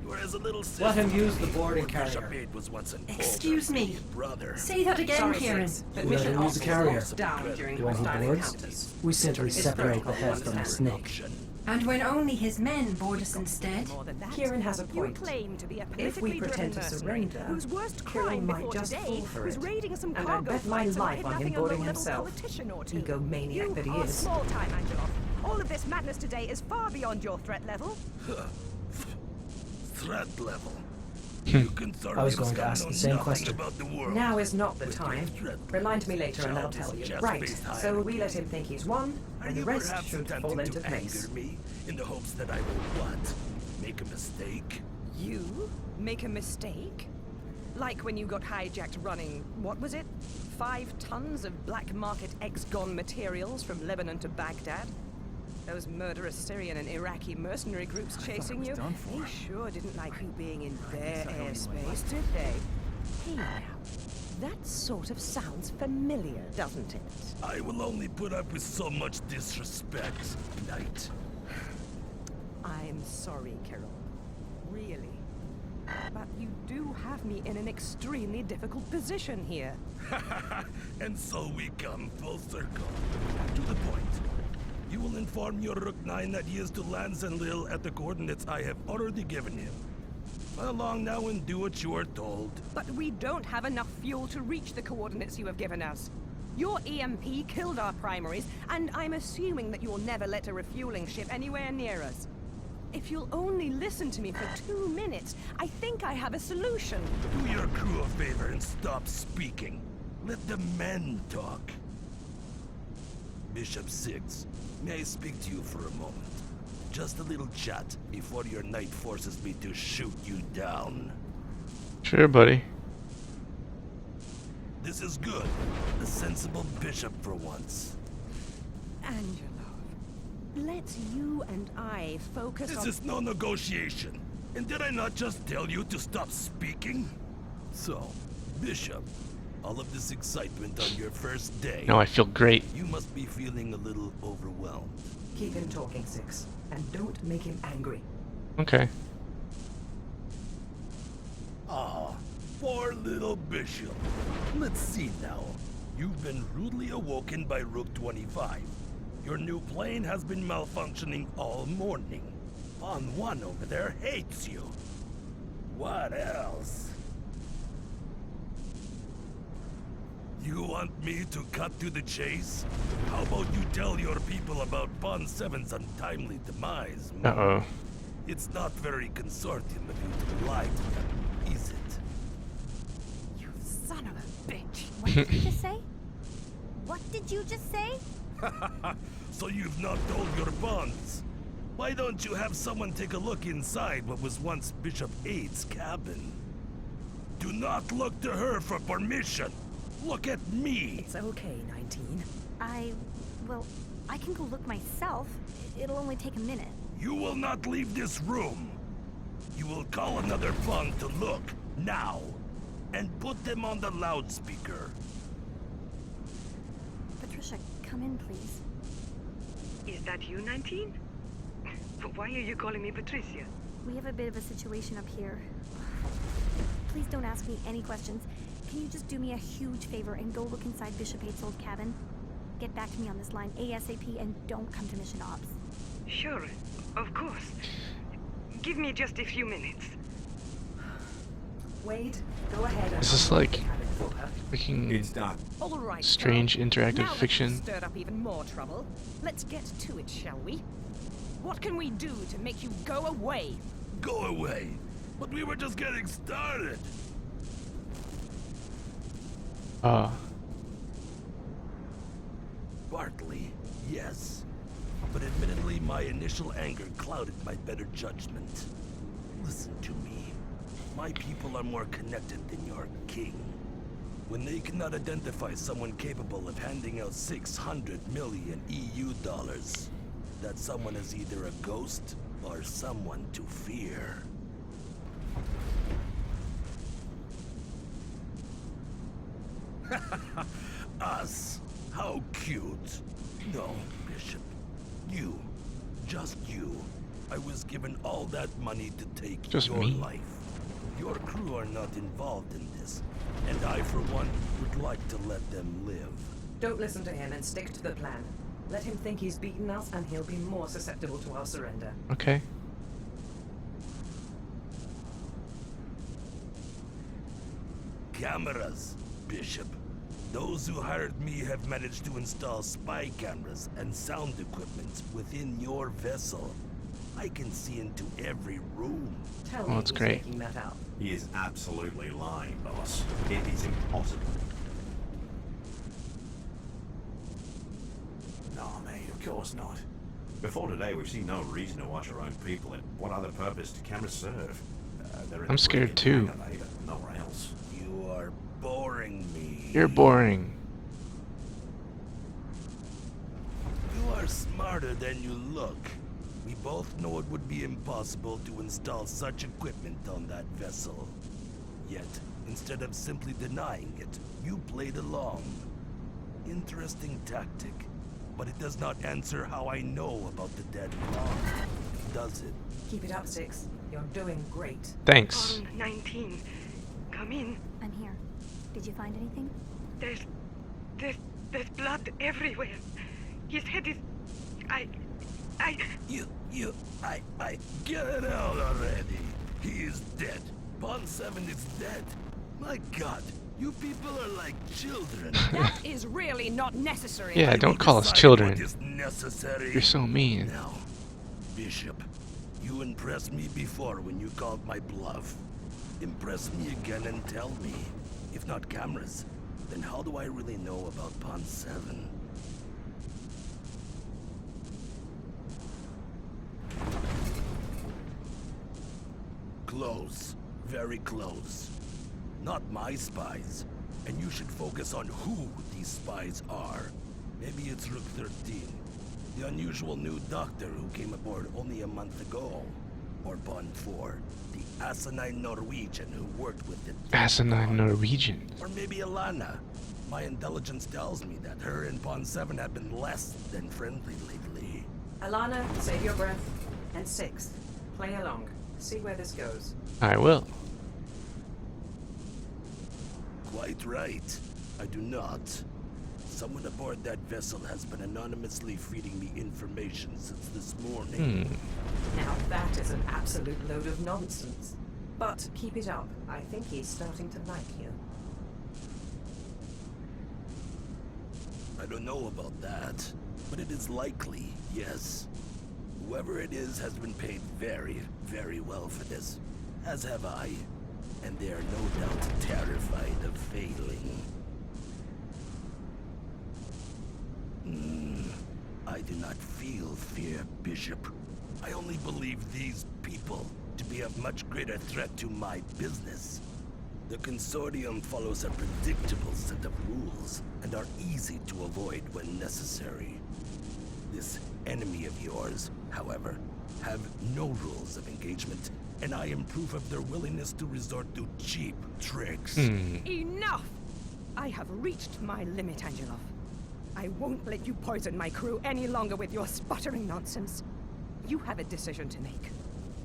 You were as a little sister. Let him use the to me, boarding where Bishop carrier. Aid was once an Excuse older, me. idiot brother. Say that again, Sorry, Kieran. Sis, but Let mission him use the officers carrier. lost down during When he hostile boards, encounters. we simply It's separate the protocol, head from the understand. snake. And when only his men board us instead. More than that, Kieran has a you point. claim to be a If we politically pretend driven to mercenary surrender, whose worst Kirill crime might before just today fall for was it. raiding some And I'd cargo bet my flights and life on him kidnapping a boarding low-level himself. politician or two. Egomaniac that he You are is. small time, Angelov. All of this madness today is far beyond your threat level. Threat level. You Consortiums I was going to know ask the same nothing question. about the world. Now is not the With time. your threat Remind me later and I'll childish tell you. jest Right, based so hierarchy. we let him think he's won, Are and the you rest perhaps should attempting fall into to place. anger me in the hopes that I will what? Make a mistake? You make a mistake? Like when you got hijacked running, what was it? 5 tons of black market ex-gon materials from Lebanon to Baghdad? Those murderous Syrian and Iraqi mercenary groups chasing you? done for. They sure didn't like you being in their guess I owe you my airspace, life. did they? Hey now, that sort of sounds familiar, doesn't it? I will only put up with so much disrespect, Knight. I'm sorry, Carol. Really. But you do have me in an extremely difficult position here. And so we come full circle. To the point. You will inform your Rook 9 that he is to land Zenlil at the coordinates I have already given him. Run along now and do what you are told. But we don't have enough fuel to reach the coordinates you have given us. Your EMP killed our primaries, and I'm assuming that you'll never let a refueling ship anywhere near us. If you'll only listen to me for 2 minutes, I think I have a solution. Do your crew a favor and stop speaking. Let the men talk. Bishop 6, may I speak to you for a moment? Just a little chat before your knight forces me to shoot you down. Sure, buddy. This is good. A sensible bishop for once. Angelov, let's you and I focus This on... is no negotiation. And did I not just tell you to stop speaking? So, Bishop, all of this excitement on your first day. No, I feel great. You must be feeling a little overwhelmed. Keep him talking, Six, and don't make him angry. Okay. Ah, poor little Bishop. Let's see now. You've been rudely awoken by Rook 25. Your new plane has been malfunctioning all morning. On 1 over there hates you. What else? You want me to cut to the chase? How about you tell your people about Pawn 7's untimely demise? Uh-oh. It's not very consortium of you to lie to them, is it? You son of a bitch. What did you just say? What did you just say? So you've not told your bonds. Why don't you have someone take a look inside what was once Bishop 8's cabin? Do not look to her for permission. Look at me. It's okay, 19. Well, I can go look myself. It'll only take a minute. You will not leave this room. You will call another pawn to look, now. And put them on the loudspeaker. Patricia, come in, please. Is that you, 19? Why are you calling me Patricia? We have a bit of a situation up here. Please don't ask me any questions. Can you just do me a huge favor and go look inside Bishop 8's old cabin? Get back to me on this line ASAP and don't come to Mission Ops. Sure, of course. Give me just a few minutes. Wade, go ahead and Is this like freaking All right, strange interactive now fiction? Let's stirred up even more trouble. Let's get to it, shall we? What can we do to make you go away? Go away. But we were just getting started. Partly, yes. But admittedly, my initial anger clouded my better judgment. Listen to me. My people are more connected than your king. When they cannot identify someone capable of handing out 600 million EU dollars, that someone is either a ghost or someone to fear. Us? How cute. No, Bishop. You. Just you. I was given all that money to take Just your me? life. Your crew are not involved in this, and I, for one, would like to let them live. Don't listen to him and stick to the plan. Let him think he's beaten us and he'll be more susceptible to our surrender. Okay. Cameras, Bishop. Those who hired me have managed to install spy cameras and sound equipment within your vessel. I can see into every room. Tell Oh, me it's he's great. making that up. He is absolutely lying, boss. It is impossible. No, mate, of course not. Before today, we've seen no reason to watch our own people, and what other purpose do cameras serve? They're in I'm a scared brilliant too. hangar, but nowhere else. You are boring me. You're boring. You are smarter than you look. We both know it would be impossible to install such equipment on that vessel. Yet, instead of simply denying it, you played along. Interesting tactic, but it does not answer how I know about the dead pawn, does it? Keep it up, 6. You're doing great. Thanks. 19. Come in. I'm here. Did you find anything? There's blood everywhere. His head is... I... Get it out already. He is dead. Pawn 7 is dead. My God, you people are like children. That is really not necessary. Yeah, I don't will call us decide children. what is necessary. You're so mean. Now, Bishop, you impressed me before when you called my bluff. Impress me again and tell me. If not cameras, then how do I really know about Pawn 7? Close. Very close. Not my spies. And you should focus on who these spies are. Maybe it's Rook 13, the unusual new doctor who came aboard only a month ago. Or Pawn 4, the asinine Norwegian who worked with it. Asinine Norwegian. Or maybe Alana. My intelligence tells me that her and Pawn 7 have been less than friendly lately. Alana, save your breath. And 6, play along. See where this goes. I will. Quite right. I do not. Someone aboard that vessel has been anonymously feeding me information since this morning. Now that is an absolute load of nonsense. But keep it up. I think he's starting to like you. don't know about that, but it is likely, yes. Whoever it is has been paid very, very well for this, as have I, and they are no doubt terrified of failing. I do not feel fear, Bishop. I only believe these people to be of much greater threat to my business. The Consortium follows a predictable set of rules and are easy to avoid when necessary. This enemy of yours, however, have no rules of engagement, and I am proof of their willingness to resort to cheap tricks. Enough! I have reached my limit, Angelov. I won't let you poison my crew any longer with your sputtering nonsense. You have a decision to make.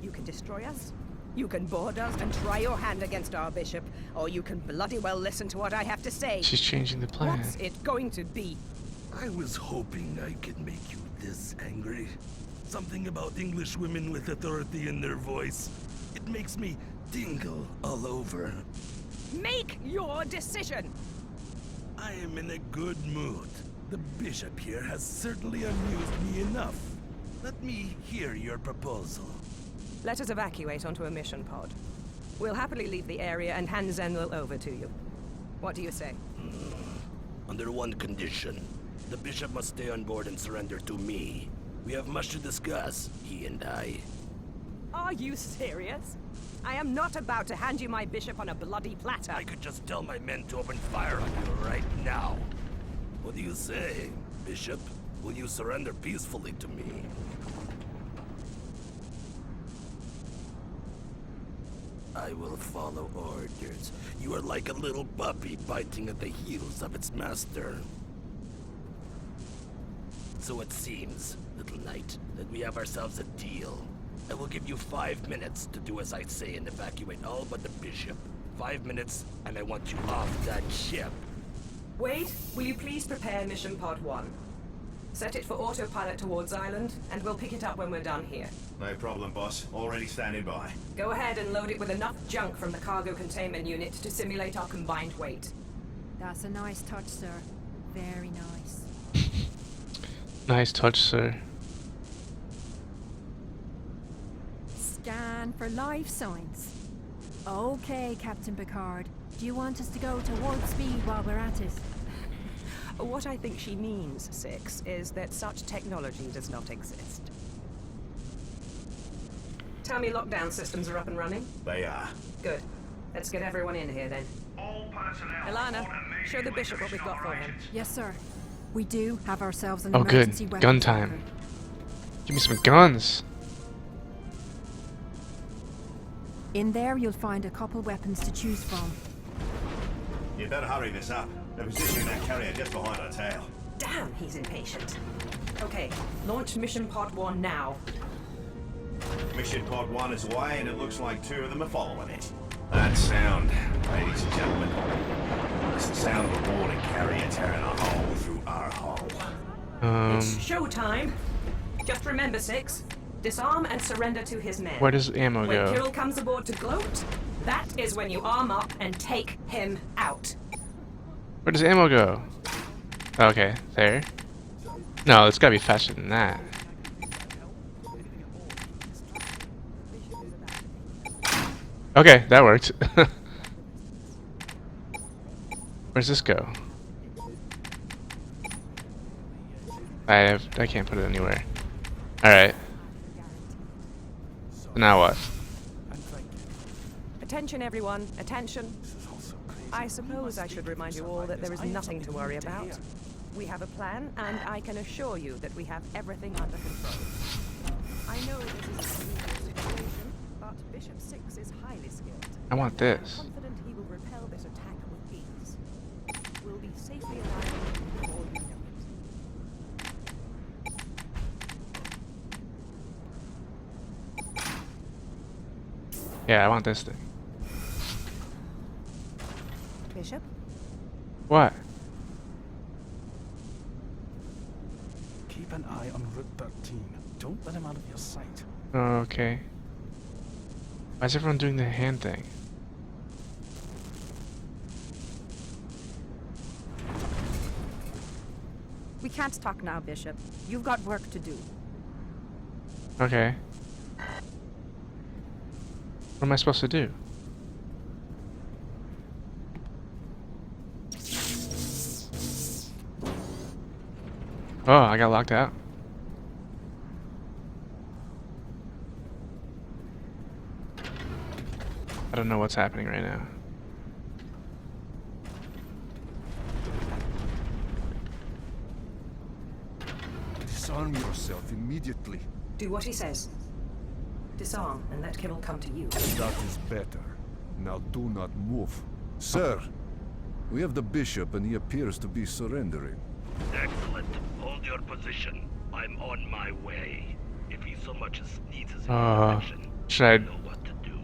You can destroy us, you can board us and try your hand against our bishop, or you can bloody well listen to what I have to say. She's changing the plan. What's it going to be? I was hoping I could make you this angry. Something about English women with authority in their voice. It makes me tingle all over. Make your decision! I am in a good mood. The bishop here has certainly amused me enough. Let me hear your proposal. Let us evacuate onto a mission pod. We'll happily leave the area and hand Zenwil over to you. What do you say? Under one condition. The bishop must stay on board and surrender to me. We have much to discuss, he and I. Are you serious? I am not about to hand you my bishop on a bloody platter. I could just tell my men to open fire on you right now. What do you say, Bishop? Will you surrender peacefully to me? I will follow orders. You are like a little puppy biting at the heels of its master. So it seems, little knight, that we have ourselves a deal. I will give you 5 minutes to do as I say and evacuate all but the bishop. 5 minutes, and I want you off that ship. Wade, will you please prepare Mission Pod 1? Set it for autopilot towards Island, and we'll pick it up when we're done here. No problem, boss. Already standing by. Go ahead and load it with enough junk from the cargo containment unit to simulate our combined weight. That's a nice touch, sir. Very nice. Nice touch, sir. Scan for life signs. Okay, Captain Picard. Do you want us to go to warp speed while we're at it? What I think she means, Six, is that such technology does not exist. Tell me lockdown systems are up and running? They are. Good. Let's get everyone in here then. All personnel. Ilana, show the bishop what we've got for him. Yes, sir. We do have ourselves an Oh, emergency good. weapons Gun time. bunker. Give me some guns. In there, you'll find a couple weapons to choose from. You better hurry this up. They're positioning that carrier just behind our tail. Damn, he's impatient. Okay, launch Mission Pod 1 now. Mission Pod 1 is away, and it looks like 2 of them are following it. That sound, ladies and gentlemen, it's the sound of a boarding carrier tearing a hole through our hull. It's showtime. Just remember, Six. Disarm and surrender to his men. Where does ammo When go? Kirill comes aboard to gloat, that is when you arm up and take him out. Where does ammo go? Okay, there. No, it's gotta be faster than that. Okay, that worked. Where's this go? I can't put it anywhere. Alright. Now what? Attention, everyone. Attention. I suppose I should remind you all that there is nothing to worry about. We have a plan, and I can assure you that we have everything under control. I know this is a unusual situation, but Bishop Six is highly skilled. I want this. I'm confident he will repel this attack with ease. We'll be safely arriving before you know it. Yeah, I want this thing. Bishop? What? Keep an eye on Route 13. Don't let him out of your sight. Oh, okay. Why is everyone doing the hand thing? We can't talk now, Bishop. You've got work to do. Okay. What am I supposed to do? Oh, I got locked out. I don't know what's happening right now. Disarm yourself immediately. Do what he says. Disarm and let Kirill come to you. That is better. Now do not move. Sir, we have the bishop and he appears to be surrendering. Excellent. Hold your position. I'm on my way. If he so much as sneezes in should I... know what to do.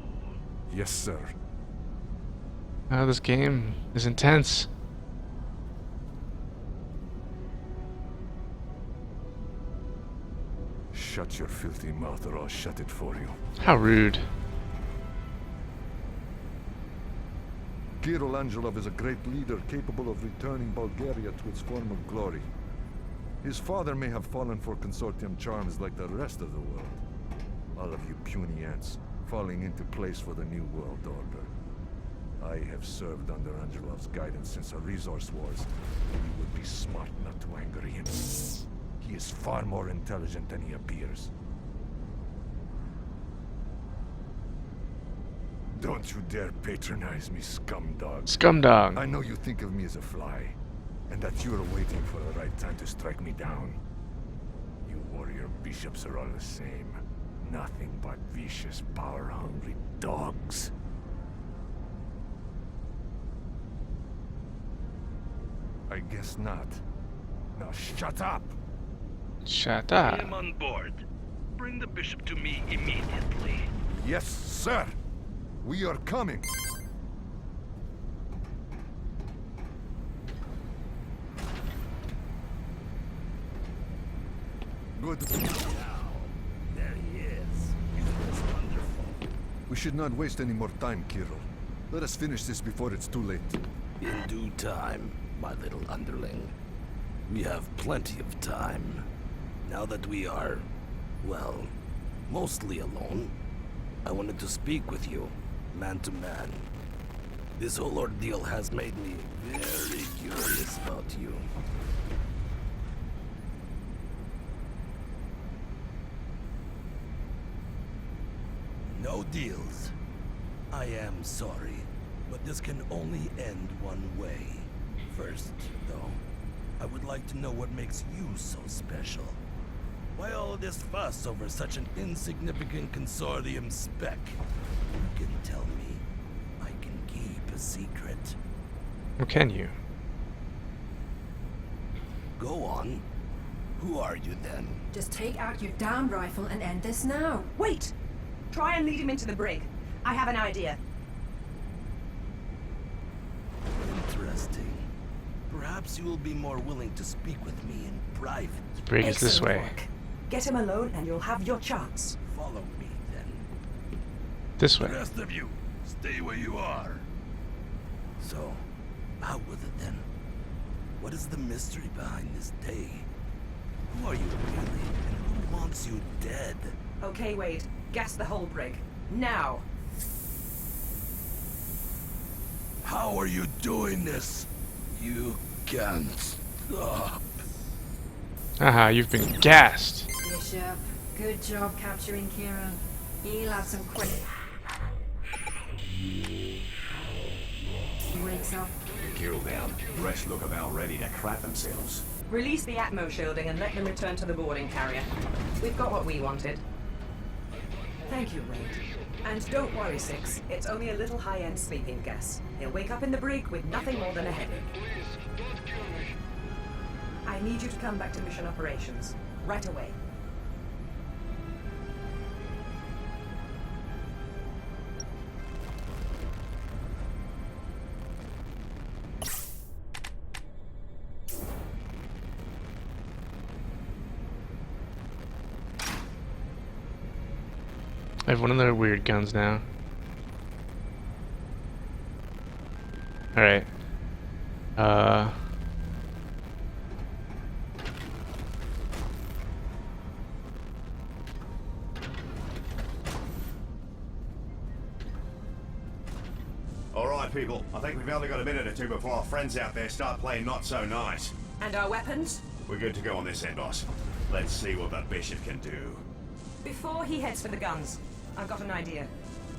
Yes, sir. Oh, this game is intense. Shut your filthy mouth or I'll shut it for you. How rude. Kirill Angelov is a great leader capable of returning Bulgaria to its former glory. His father may have fallen for consortium charms like the rest of the world. All of you puny ants, falling into place for the new world order. I have served under Angelov's guidance since the resource wars. You would be smart not to anger him. He is far more intelligent than he appears. Don't you dare patronize me, scumdog. Scumdog. I know you think of me as a fly, and that you're waiting for the right time to strike me down. You warrior bishops are all the same. Nothing but vicious, power-hungry dogs. I guess not. Now shut up! Shut I up. am on board. Bring the bishop to me immediately. Yes, sir! We are coming! Good. There he is. It's wonderful. We should not waste any more time, Kirill. Let us finish this before it's too late. In due time, my little underling. We have plenty of time. Now that we are, well, mostly alone, I wanted to speak with you, man to man. This whole ordeal has made me very curious about you. No deals. I am sorry, but this can only end one way. First, though, I would like to know what makes you so special. Why all this fuss over such an insignificant consortium spec? You can tell me. I can keep a secret. Or can you? Go on. Who are you then? Just take out your damn rifle and end this now. Wait! Try and lead him into the brig. I have an idea. Interesting. Perhaps you will be more willing to speak with me in private. The brig is this way. Get him alone and you'll have your chance. Follow me, then. This way. The rest of you, stay where you are. So, out with it then. What is the mystery behind this day? Who are you really, and who wants you dead? Okay, Wade. Gas the whole brig. Now! How are you doing this? You can't stop. Aha, you've been gassed. Bishop, good job capturing Kieran. He'll have some quick. He wakes up. Kirill down. The rest look about ready to crap themselves. Release the Atmo shielding and let them return to the boarding carrier. We've got what we wanted. Thank you, Wade. And don't worry, Six. It's only a little high-end sleeping gas. He'll wake up in the brig with nothing more than a headache. I need you to come back to mission operations. Right away. I have one of their weird guns now. Alright. Alright people, I think we've only got a minute or two before our friends out there start playing not so nice. And our weapons? We're good to go on this end, boss. Let's see what the bishop can do. Before he heads for the guns, I've got an idea.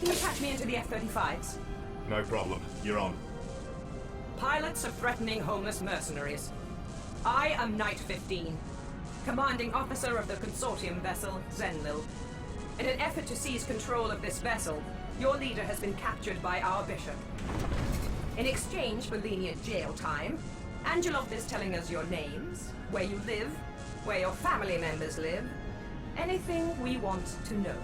Can you patch me into the F-35s? No problem. You're on. Pilots of threatening homeless mercenaries. I am Knight 15, commanding officer of the Consortium vessel, Zenlil. In an effort to seize control of this vessel, your leader has been captured by our bishop. In exchange for lenient jail time, Angelov is telling us your names, where you live, where your family members live, anything we want to know.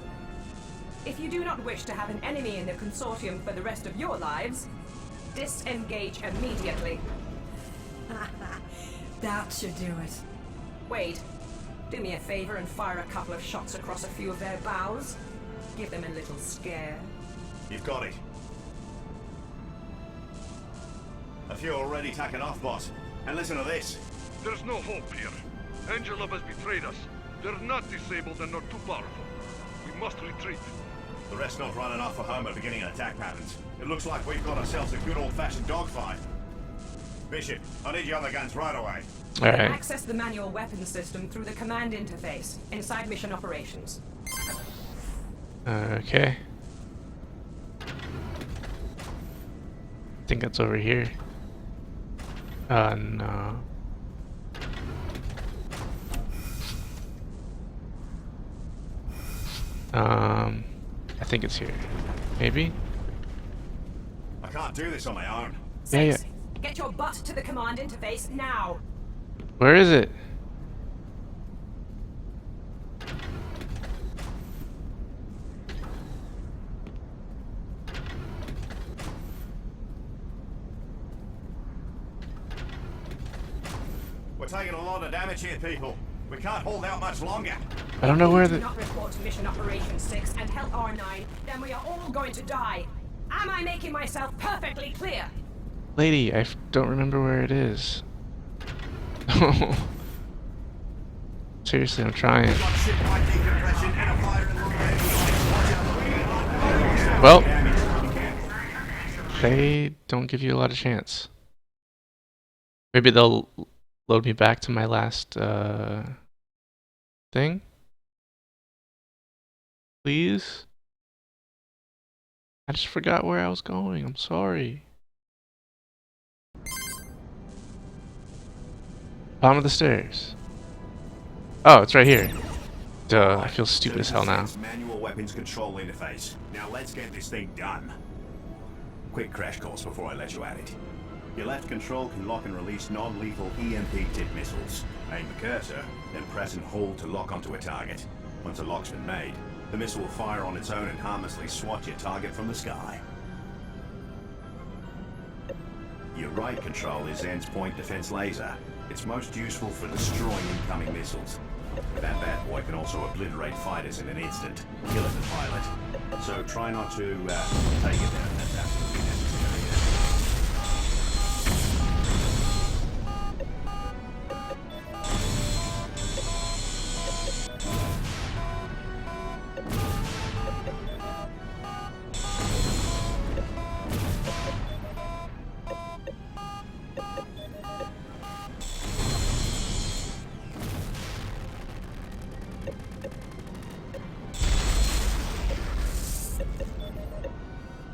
If you do not wish to have an enemy in the Consortium for the rest of your lives, disengage immediately. That should do it. Wade, do me a favor and fire a couple of shots across a few of their bows. Give them a little scare. You've got it. A few already tacking off, boss. And listen to this. There's no hope here. Angelov has betrayed us. They're not disabled and not too powerful. We must retreat. The rest not running off for home at beginning attack patterns. It looks like we've got ourselves a good old-fashioned dogfight. Bishop, I need you on the guns right away. All right. Access the manual weapons system through the command interface inside mission operations. Okay. I think that's over here. No. I think it's here. Maybe? I can't do this on my own. Yeah. Get your butt to the command interface now. Where is it? We're taking a lot of damage here, people. We can't hold out much longer. I don't know where If the... you do not report to Mission Operation 6 and help R9, then we are all going to die. Am I making myself perfectly clear? Lady, I don't remember where it is. Seriously, I'm trying. Well, they don't give you a lot of chance. Maybe they'll load me back to my last thing. Please? I just forgot where I was going. I'm sorry. Bottom of the stairs. Oh, it's right here. Duh, I feel stupid as hell now. Manual weapons control interface. Now let's get this thing done. Quick crash course before I let you at it. Your left control can lock and release non-lethal EMP-tipped missiles. Aim the cursor, then press and hold to lock onto a target. Once a lock's been made, the missile will fire on its own and harmlessly swat your target from the sky. Your right control is Zen's point defense laser. It's most useful for destroying incoming missiles. That bad boy can also obliterate fighters in an instant, killing the pilot. So try not to take it down. That's absolutely necessary.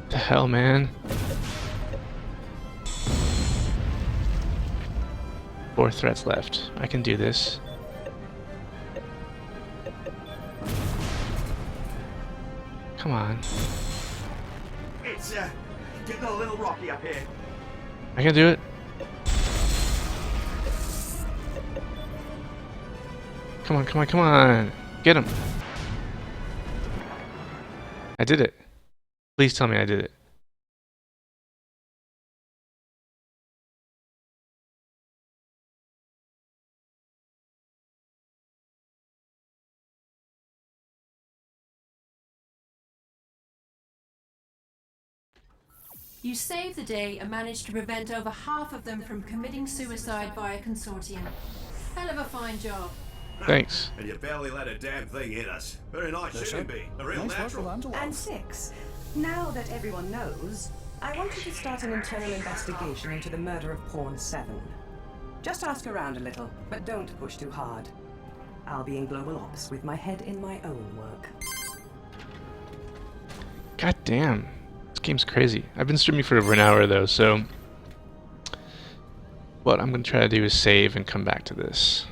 The hell, man? 4 threats left. I can do this. Come on. It's getting a little rocky up here. I can do it. Come on, come on, come on. Get him. I did it. Please tell me I did it. You saved the day and managed to prevent over half of them from committing suicide via Consortium. Hell of a fine job. Thanks. And you barely let a damn thing hit us. Very nice shooting, be. A real natural. And 6. Now that everyone knows, I wanted to start an internal investigation into the murder of Pawn 7. Just ask around a little, but don't push too hard. I'll be in global ops with my head in my own work. God damn. This game's crazy. I've been streaming for over an hour though, so what I'm going to try to do is save and come back to this.